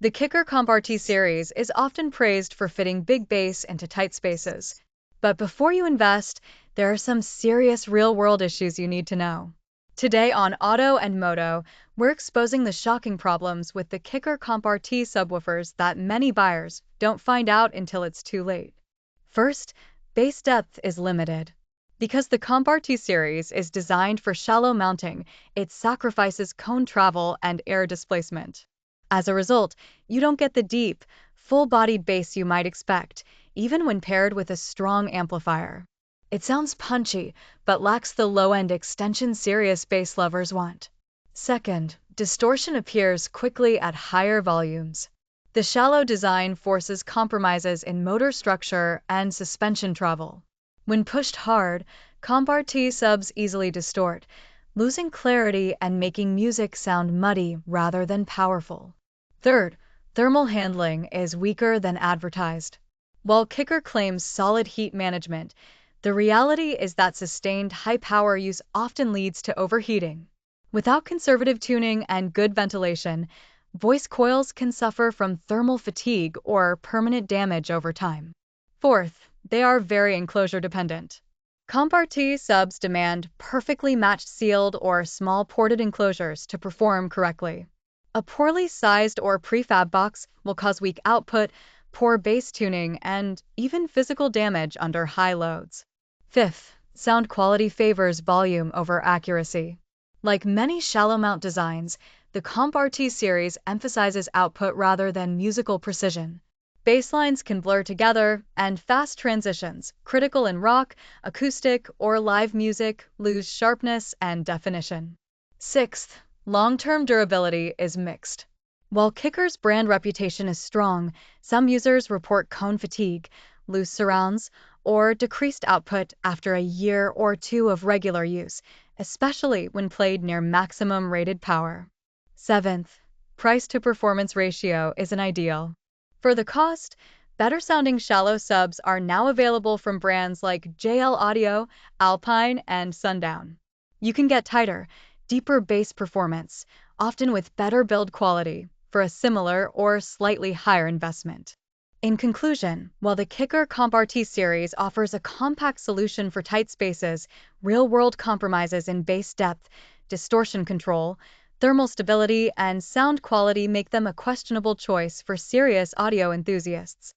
The Kicker CompRT Series is often praised for fitting big bass into tight spaces. But before you invest, there are some serious real-world issues you need to know. Today on Auto and Moto, we're exposing the shocking problems with the Kicker CompRT subwoofers that many buyers don't find out until it's too late. First, bass depth is limited. Because the CompRT series is designed for shallow mounting, it sacrifices cone travel and air displacement. As a result, you don't get the deep, full-bodied bass you might expect, even when paired with a strong amplifier. It sounds punchy, but lacks the low-end extension serious bass lovers want. Second, distortion appears quickly at higher volumes. The shallow design forces compromises in motor structure and suspension travel. When pushed hard, CompRT subs easily distort, losing clarity and making music sound muddy rather than powerful. Third, thermal handling is weaker than advertised. While Kicker claims solid heat management, the reality is that sustained high-power use often leads to overheating. Without conservative tuning and good ventilation, voice coils can suffer from thermal fatigue or permanent damage over time. Fourth, they are very enclosure dependent. CompRT subs demand perfectly matched sealed or small ported enclosures to perform correctly. A poorly sized or prefab box will cause weak output, poor bass tuning, and even physical damage under high loads. Fifth, sound quality favors volume over accuracy. Like many shallow mount designs, the CompRT series emphasizes output rather than musical precision. Basslines can blur together, and fast transitions, critical in rock, acoustic, or live music, lose sharpness and definition. Sixth, long-term durability is mixed. While Kicker's brand reputation is strong, some users report cone fatigue, loose surrounds, or decreased output after a year or two of regular use, especially when played near maximum rated power. Seventh, price-to-performance ratio isn't ideal. For the cost, better-sounding shallow subs are now available from brands like JL Audio, Alpine, and Sundown. You can get tighter, deeper bass performance, often with better build quality, for a similar or slightly higher investment. In conclusion, while the Kicker CompRT series offers a compact solution for tight spaces, real-world compromises in bass depth, distortion control, thermal stability, and sound quality make them a questionable choice for serious audio enthusiasts.